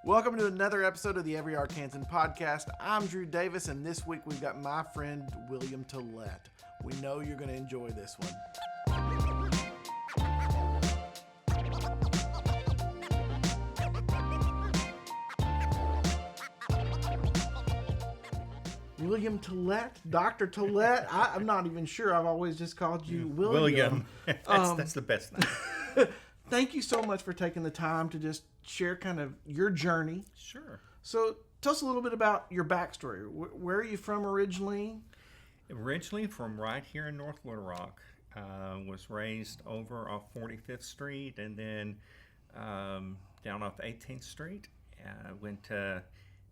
Welcome to another episode of the Every Arkansan podcast. I'm Drew Davis, and this week we've got my friend William Tollett. We know you're going to enjoy this one. William Tollett, Dr. Tollett. I'm not even sure. I've always just called you William. That's the best name. Thank you so much for taking the time to just share kind of your journey. Sure. So tell us a little bit about your backstory. Where are you from originally? Originally from right here in North Little Rock. Was raised over off 45th Street and then down off 18th Street. Went to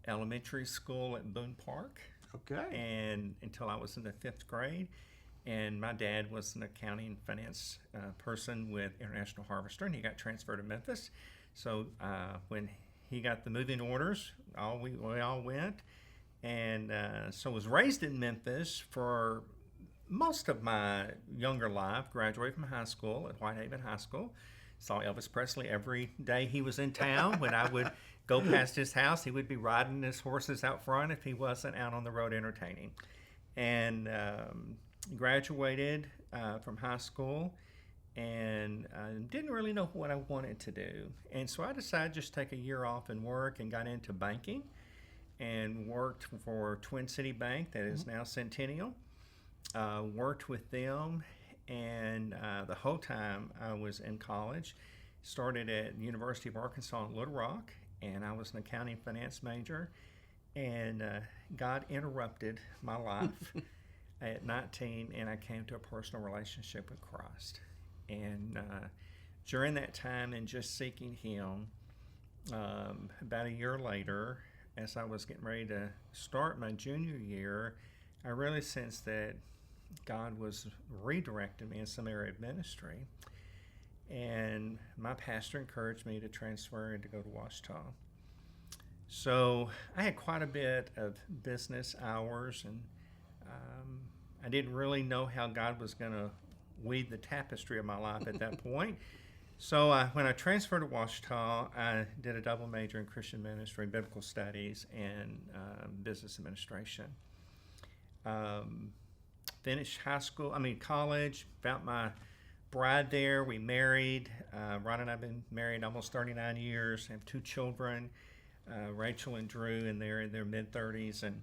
elementary school at Boone Park. Okay. And until I was in the 5th grade. And my dad was an accounting and finance person with International Harvester, and he got transferred to Memphis. So when he got the moving orders, we all went. And so I was raised in Memphis for most of my younger life. Graduated from high school at Whitehaven High School. Saw Elvis Presley every day he was in town. When I would go past his house, he would be riding his horses out front if he wasn't out on the road entertaining. And graduated from high school and didn't really know what I wanted to do. And so I decided to just take a year off and work and got into banking and worked for Twin City Bank, that is now Centennial. Worked with them, and the whole time I was in college, started at the University of Arkansas in Little Rock, and I was an accounting and finance major, and God interrupted my life at 19, and I came to a personal relationship with Christ. And during that time and just seeking Him, about a year later, as I was getting ready to start my junior year, I really sensed that God was redirecting me in some area of ministry. And my pastor encouraged me to transfer and to go to Ouachita. So I had quite a bit of business hours, and I didn't really know how God was going to weave the tapestry of my life at that point. So when I transferred to Ouachita, I did a double major in Christian ministry, biblical studies, and business administration. Finished college, found my bride there. We married. Ron and I have been married almost 39 years, have 2 children, Rachel and Drew, and they're in their mid-30s. And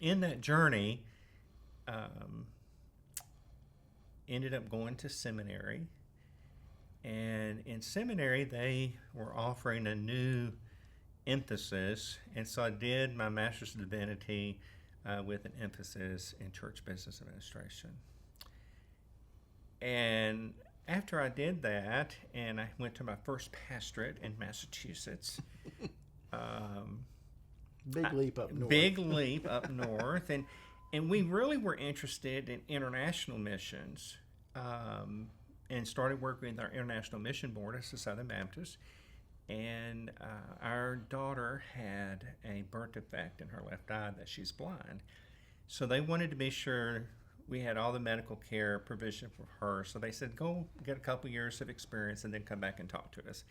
in that journey, ended up going to seminary. And in seminary, they were offering a new emphasis. And so I did my Master's of Divinity with an emphasis in church business administration. And after I did that, and I went to my first pastorate in Massachusetts. Big leap up north. Big leap up north. And we really were interested in international missions, and started working with our International Mission Board as a Southern Baptist. And our daughter had a birth defect in her left eye that she's blind. So they wanted to be sure we had all the medical care provision for her. So they said, go get a couple years of experience and then come back and talk to us.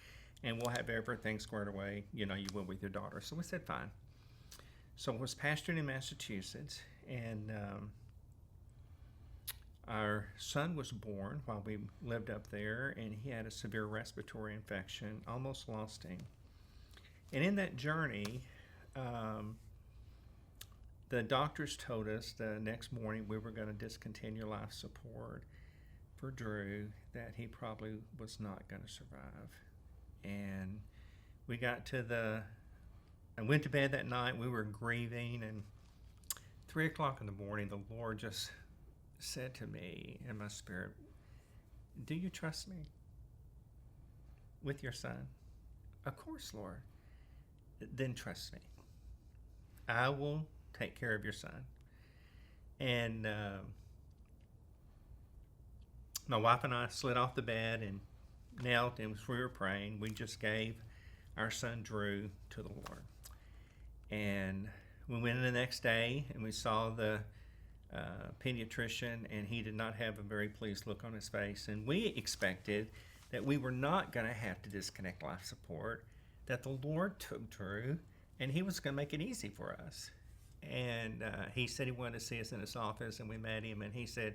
And we'll have everything squared away, you will with your daughter. So we said, fine. So I was pastoring in Massachusetts, and our son was born while we lived up there, and he had a severe respiratory infection, almost lost him. And in that journey, the doctors told us the next morning we were going to discontinue life support for Drew, that he probably was not going to survive. And we got I went to bed that night, we were grieving, and 3 o'clock in the morning, the Lord just said to me in my spirit, do you trust me with your son? Of course, Lord. Then trust me. I will take care of your son. And my wife and I slid off the bed and knelt, and as we were praying, we just gave our son Drew to the Lord. And we went in the next day and we saw the pediatrician, and he did not have a very pleased look on his face. And we expected that we were not going to have to disconnect life support, that the Lord took Drew and he was going to make it easy for us. And he said he wanted to see us in his office, and we met him, and he said,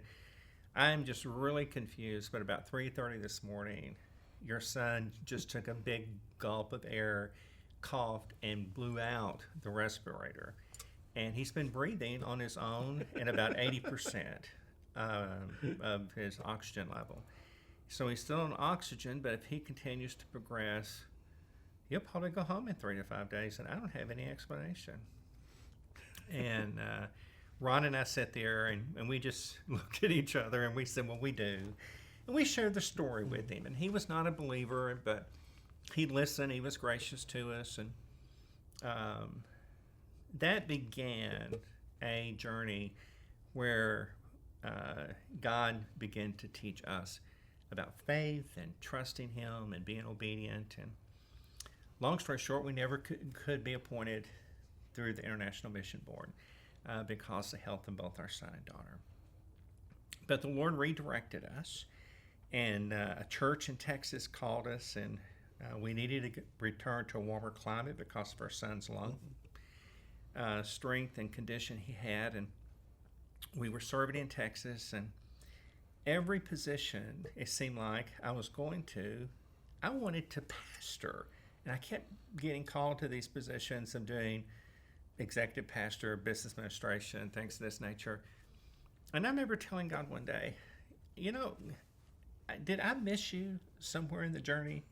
I'm just really confused, but about 3:30 this morning, your son just took a big gulp of air, coughed, and blew out the respirator. And he's been breathing on his own at about 80% of his oxygen level. So he's still on oxygen, but if he continues to progress, he'll probably go home in 3 to 5 days, and I don't have any explanation. And Ron and I sat there, and we just looked at each other, and we said, well, we do. And we shared the story with him. And he was not a believer, but he listened. He was gracious to us. And that began a journey where God began to teach us about faith and trusting him and being obedient. And long story short, we never could be appointed through the International Mission Board because of health in both our son and daughter. But the Lord redirected us, and a church in Texas called us, and we needed to return to a warmer climate because of our son's lung strength and condition he had. And we were serving in Texas, and every position it seemed like I was going to, I wanted to pastor. And I kept getting called to these positions of doing executive pastor, business administration, things of this nature. And I remember telling God one day, did I miss you somewhere in the journey?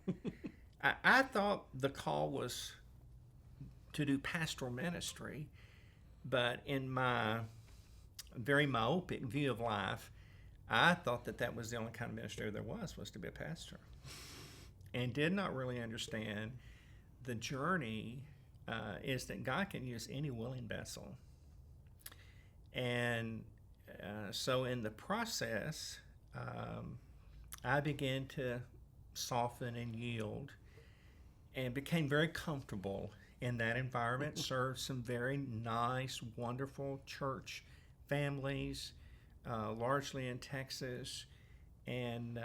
I thought the call was to do pastoral ministry, but in my very myopic view of life, I thought that was the only kind of ministry there was to be a pastor, and did not really understand the journey is that God can use any willing vessel. And so in the process, I began to soften and yield and became very comfortable in that environment, served some very nice, wonderful church families, largely in Texas. And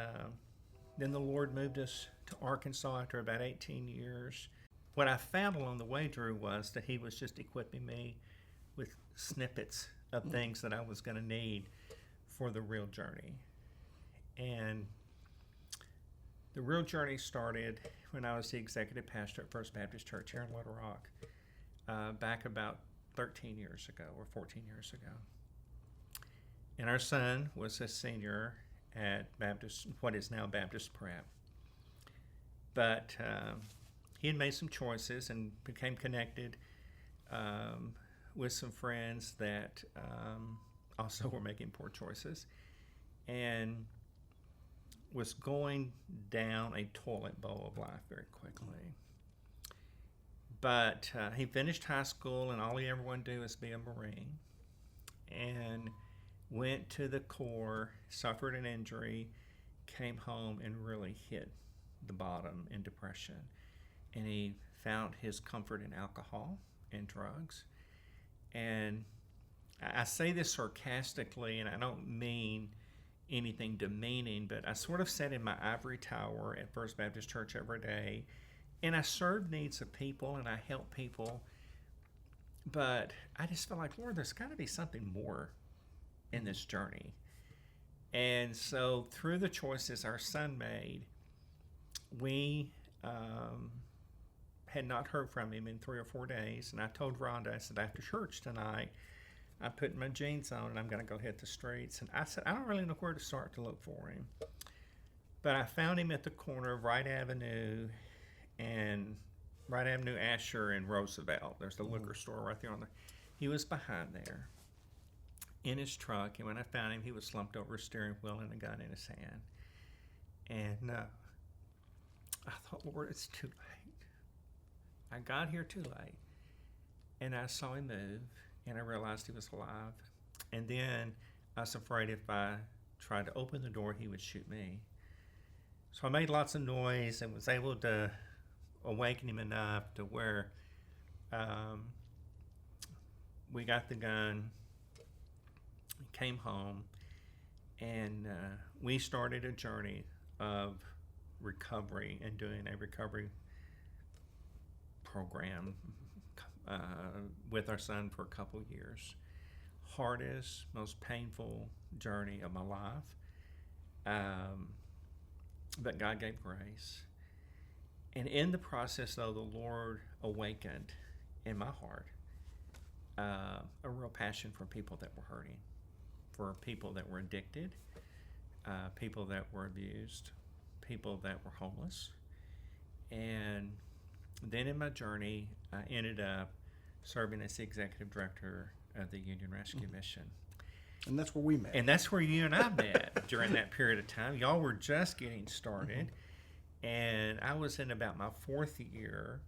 then the Lord moved us to Arkansas after about 18 years. What I found along the way, Drew, was that he was just equipping me with snippets of things that I was going to need for the real journey. And the real journey started when I was the executive pastor at First Baptist Church here in Little Rock, back about 13 years ago or 14 years ago. And our son was a senior at Baptist, what is now Baptist Prep. But he had made some choices and became connected with some friends that also were making poor choices, and was going down a toilet bowl of life very quickly. But he finished high school, and all he ever wanted to do was be a Marine, and went to the Corps, suffered an injury, came home, and really hit the bottom in depression. And he found his comfort in alcohol and drugs. And I say this sarcastically, and I don't mean anything demeaning, but I sort of sat in my ivory tower at First Baptist Church every day, and I served needs of people, and I helped people. But I just felt like, Lord, there's got to be something more in this journey. And so through the choices our son made, we had not heard from him in 3 or 4 days. And I told Rhonda, I said, after church tonight, I'm putting my jeans on and I'm going to go hit the streets. And I said, I don't really know where to start to look for him. But I found him at the corner of Wright Avenue Asher and Roosevelt. There's the liquor store right there he was behind there in his truck. And when I found him, he was slumped over a steering wheel and a gun in his hand. And I thought, Lord, it's too late. I got here too late. And I saw him move, and I realized he was alive. And then I was afraid if I tried to open the door, he would shoot me. So I made lots of noise and was able to awaken him enough to where we got the gun, came home, and we started a journey of recovery and doing a recovery program with our son for a couple years. Hardest, most painful journey of my life. But God gave grace. And in the process, though, the Lord awakened in my heart a real passion for people that were hurting, for people that were addicted, people that were abused, people that were homeless. And then in my journey, I ended up serving as the executive director of the Union Rescue Mission. And that's where we met. And that's where you and I met during that period of time. Y'all were just getting started. And I was in about my 4th year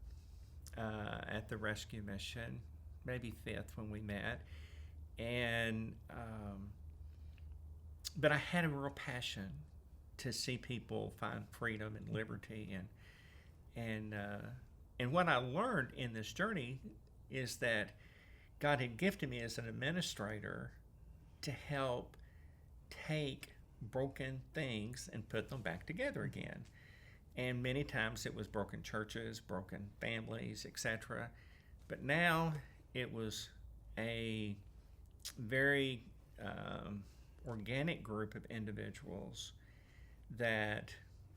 at the rescue mission, maybe 5th when we met. And but I had a real passion to see people find freedom and liberty. And what I learned in this journey is that God had gifted me as an administrator to help take broken things and put them back together again. And many times it was broken churches, broken families, etc. But now it was a very organic group of individuals that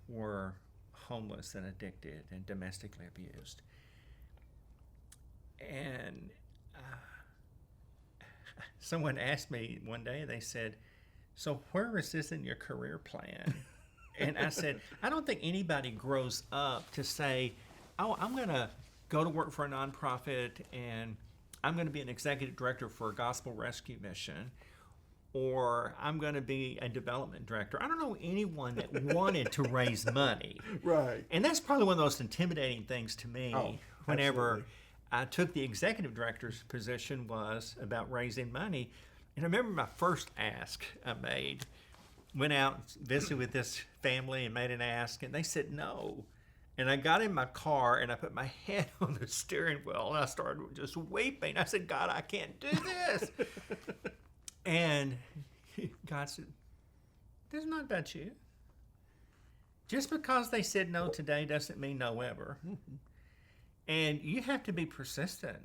were homeless and addicted and domestically abused. And someone asked me one day, they said, "So where is this in your career plan?" And I said, I don't think anybody grows up to say, "Oh, I'm going to go to work for a nonprofit and I'm going to be an executive director for a gospel rescue mission, or I'm going to be a development director." I don't know anyone that wanted to raise money. Right. And that's probably one of the most intimidating things to me whenever absolutely. I took the executive director's position was about raising money. And I remember my first ask I made, went out, visited with this family and made an ask, and they said no. And I got in my car and I put my head on the steering wheel and I started just weeping. I said, "God, I can't do this." And God said, "This is not about you. Just because they said no today doesn't mean no ever. And you have to be persistent."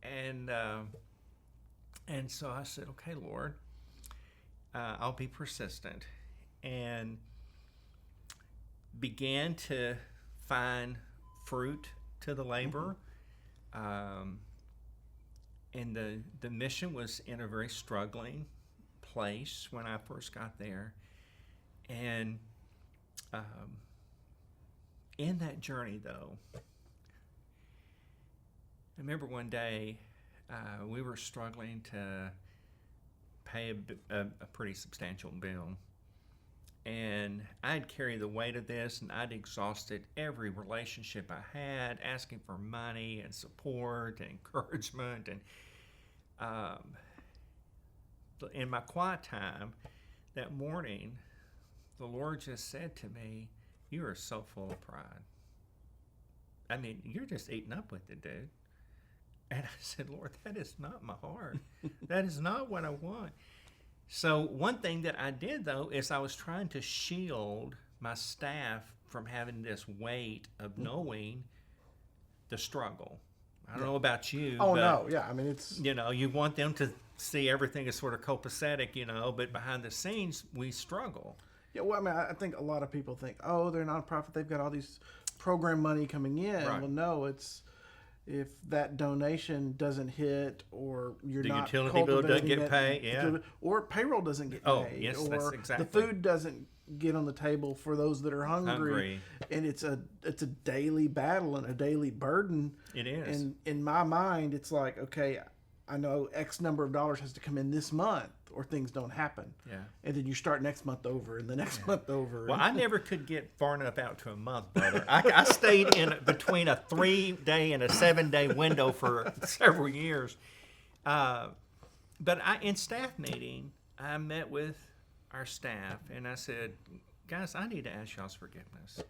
And so I said, "Okay, Lord, I'll be persistent," and began to find fruit to the labor. And the mission was in a very struggling place when I first got there. And in that journey, though, I remember one day we were struggling to pay a pretty substantial bill. And I'd carried the weight of this, and I'd exhausted every relationship I had, asking for money and support and encouragement. And in my quiet time that morning, the Lord just said to me, "You are so full of pride. I mean, you're just eating up with it, dude." And I said, "Lord, that is not my heart. That is not what I want." So one thing that I did, though, is I was trying to shield my staff from having this weight of knowing the struggle. I don't know about you. Oh, but, no. Yeah. I mean, it's... you want them to see everything as sort of copacetic, but behind the scenes, we struggle. Yeah, well, I mean, I think a lot of people think, oh, they're a nonprofit, they've got all these program money coming in. Right. Well, no, it's if that donation doesn't hit, or you're The not utility bill doesn't get that paid, yeah. or payroll doesn't get Oh, paid, yes, or that's exactly. the food doesn't get on the table for those that are hungry. And it's a daily battle and a daily burden. It is. And in my mind, it's like, okay, I know X number of dollars has to come in this month, or things don't happen. Yeah. And then you start next month over, and the next month over. Well, I never could get far enough out to a month, brother. I stayed in between a 3-day and a 7-day window for several years. But in staff meeting, I met with our staff, and I said, "Guys, I need to ask y'all's forgiveness."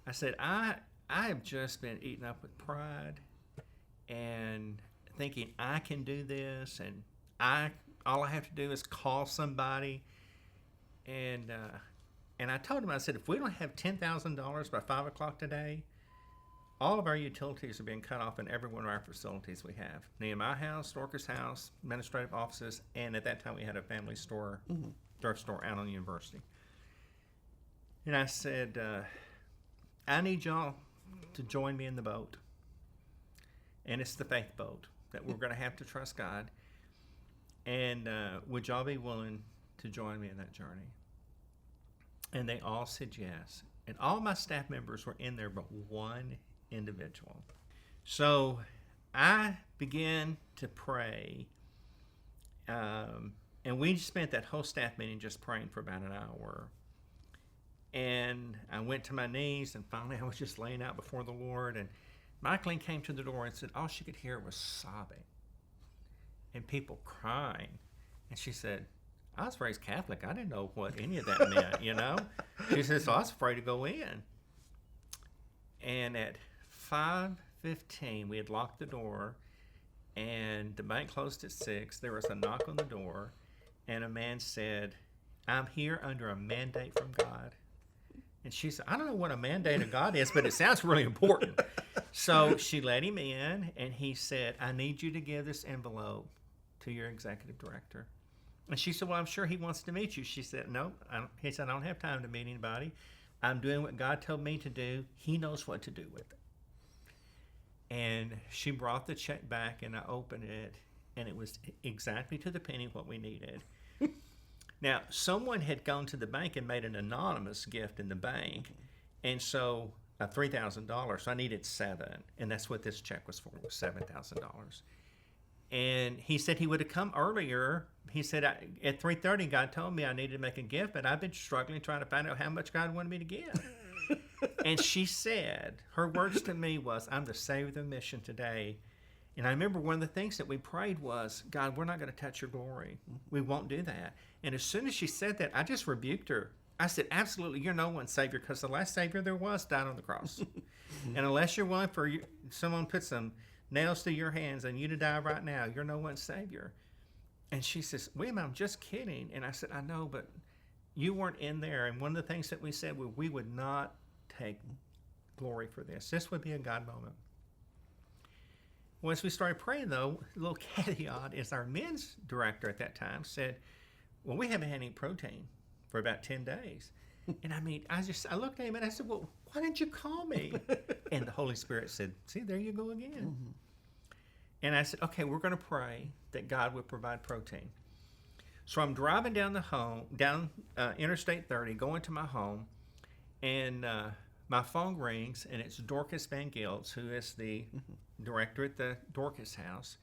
I said, I have just been eaten up with pride and thinking I can do this, and all I have to do is call somebody. And I told him, I said, if we don't have $10,000 by 5 o'clock today, all of our utilities are being cut off in every one of our facilities we have. Nehemiah House, Dorcas House, administrative offices, and at that time we had a family store, thrift store out on the university. And I said, I need y'all to join me in the boat. And it's the faith boat that we're going to have to trust God. And would y'all be willing to join me in that journey? And they all said yes. And all my staff members were in there but one individual. So I began to pray. And we spent that whole staff meeting just praying for about an hour. And I went to my knees, and finally I was just laying out before the Lord. And Michaeline came to the door and said all she could hear was sobbing and people crying. And she said, I was raised Catholic. I didn't know what any of that meant, you know? She said, so I was afraid to go in. And at 5:15, we had locked the door, and the bank closed at 6. There was a knock on the door, and a man said, I'm here under a mandate from God. And she said, I don't know what a mandate of God is, but it sounds really important. So she let him in, and he said, I need you to give this envelope to your executive director. And she said, well, I'm sure he wants to meet you. She said, no. He said, I don't have time to meet anybody. I'm doing what God told me to do. He knows what to do with it. And she brought the check back, and I opened it, and it was exactly to the penny what we needed. Now, someone had gone to the bank and made an anonymous gift in the bank, and so $3,000. So I needed $7,000, and that's what this check was for, was $7,000. And he said he would have come earlier. He said, at 3:30, God told me I needed to make a gift, but I've been struggling trying to find out how much God wanted me to give. And she said, her words to me was, I'm the savior of the mission today. And I remember one of the things that we prayed was, God, we're not going to touch your glory. We won't do that. And as soon as she said that, I just rebuked her. I said, absolutely, you're no one's savior, because the last savior there was died on the cross. And unless you're willing for someone put some nails to your hands and you to die right now, you're no one's savior. And she says, William, I'm just kidding. And I said, I know, but you weren't in there. And one of the things that we said, we would not take glory for this. This would be a God moment. Once we started praying, though, a little caveat is our men's director at that time said, well, we haven't had any protein for about 10 days. And I looked at him and I said, well, why didn't you call me? And the Holy Spirit said, see, there you go again. Mm-hmm. And I said, okay, we're going to pray that God would provide protein. So I'm driving down Interstate 30, going to my home, and my phone rings, and it's Dorcas Van Giltz, who is the director at the Dorcas House.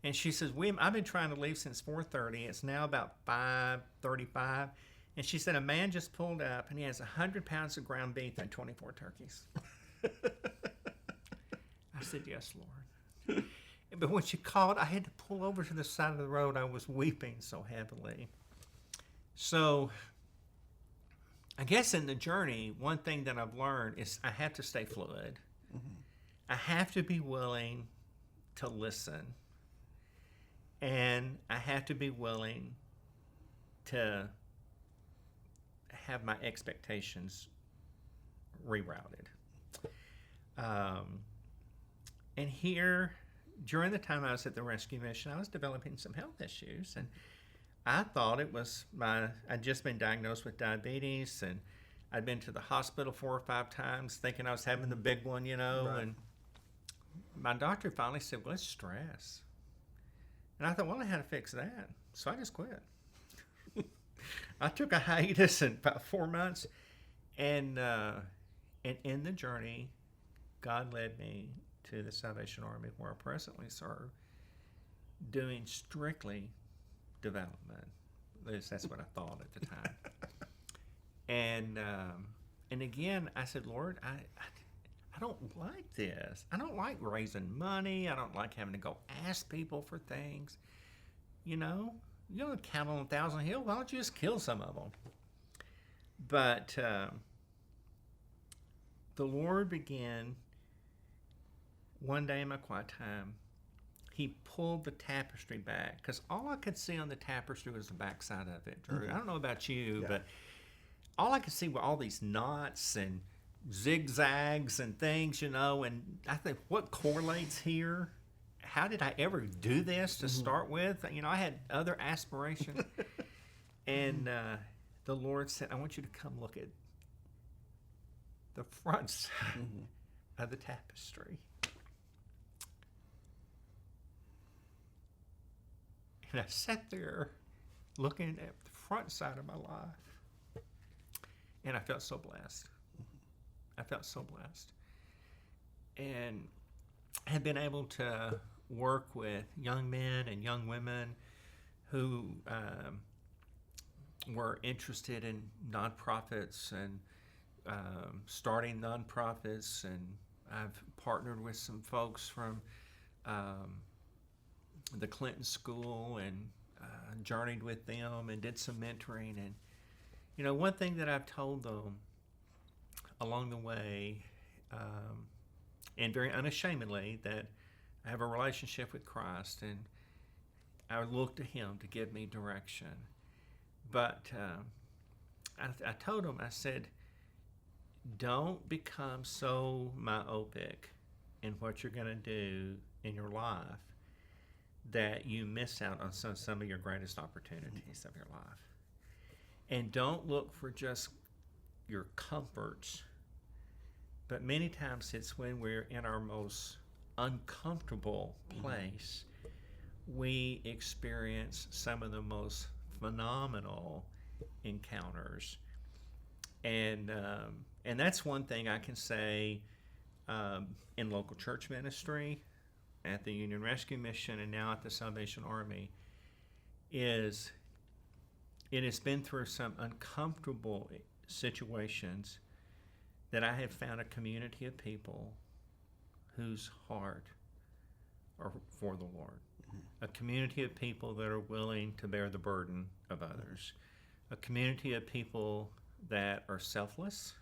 And she says, William, I've been trying to leave since 4:30. It's now about 5:35. And she said, a man just pulled up, and he has 100 pounds of ground beef and 24 turkeys. I said, yes, Lord. But when she called, I had to pull over to the side of the road. I was weeping so heavily. So I guess in the journey, one thing that I've learned is I have to stay fluid. Mm-hmm. I have to be willing to listen. And I have to be willing to have my expectations rerouted. And here, during the time I was at the rescue mission, I was developing some health issues. And I thought it was I'd just been diagnosed with diabetes, and I'd been to the hospital 4 or 5 times thinking I was having the big one, you know. Right. And my doctor finally said, well, it's stress. And I thought, well, I had to fix that. So I just quit. I took a hiatus in about 4 months, and in the journey, God led me to the Salvation Army, where I presently serve, doing strictly development. At least that's what I thought at the time. And again, I said, Lord, I don't like this. I don't like raising money. I don't like having to go ask people for things. You know, you don't count on 1,000 hills. Why don't you just kill some of them? But the Lord began, one day in my quiet time, he pulled the tapestry back, because all I could see on the tapestry was the backside of it, Drew. Mm-hmm. I don't know about you, but all I could see were all these knots and zigzags and things, and I think, what correlates here? How did I ever do this to start with? I had other aspirations. And the Lord said, I want you to come look at the front side of the tapestry. And I sat there looking at the front side of my life. And I felt so blessed. I felt so blessed. And I had been able to work with young men and young women who were interested in nonprofits and starting nonprofits. And I've partnered with some folks from the Clinton School and journeyed with them and did some mentoring. And one thing that I've told them along the way, and very unashamedly, that I have a relationship with Christ and I look to Him to give me direction. But I told them, I said, don't become so myopic in what you're going to do in your life that you miss out on some of your greatest opportunities of your life. And don't look for just your comforts, but many times it's when we're in our most uncomfortable place, we experience some of the most phenomenal encounters. And that's one thing I can say in local church ministry, at the Union Rescue Mission, and now at the Salvation Army, is it has been through some uncomfortable situations that I have found a community of people whose heart are for the Lord. A community of people that are willing to bear the burden of others. A community of people that are selfless.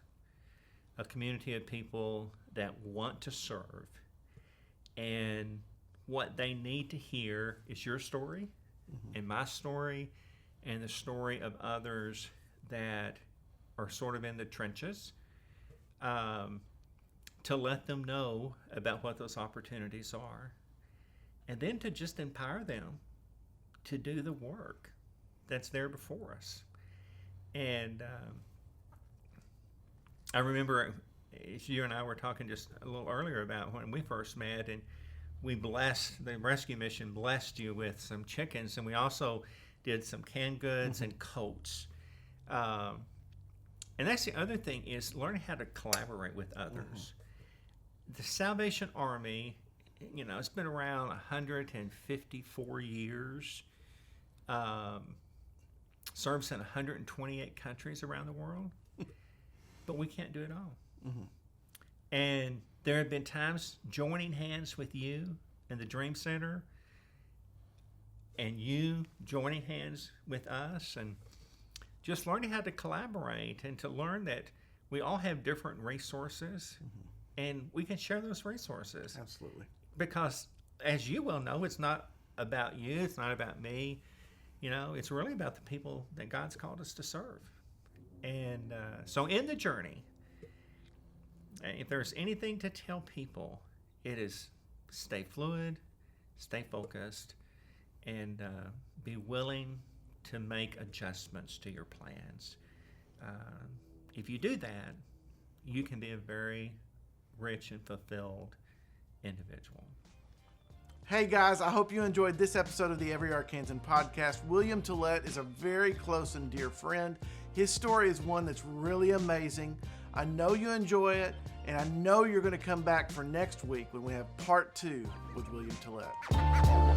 A community of people that want to serve. And what they need to hear is your story and my story and the story of others that are sort of in the trenches, to let them know about what those opportunities are, and then to just empower them to do the work that's there before us. And I remember you and I were talking just a little earlier about when we first met, and the rescue mission blessed you with some chickens, and we also did some canned goods and coats. And that's the other thing, is learning how to collaborate with others. The Salvation Army, it's been around 154 years, serves in 128 countries around the world, but we can't do it all. And there have been times joining hands with you in the Dream Center, and you joining hands with us, and just learning how to collaborate and to learn that we all have different resources, and we can share those resources. Absolutely. Because, as you well know, it's not about you, it's not about me. It's really about the people that God's called us to serve. And so in the journey, if there's anything to tell people, it is stay fluid, stay focused, and be willing to make adjustments to your plans. If you do that, you can be a very rich and fulfilled individual. Hey guys, I hope you enjoyed this episode of the Every Arkansan podcast. William Tollett is a very close and dear friend. His story is one that's really amazing. I know you enjoy it, and I know you're going to come back for next week when we have part 2 with William Tollett.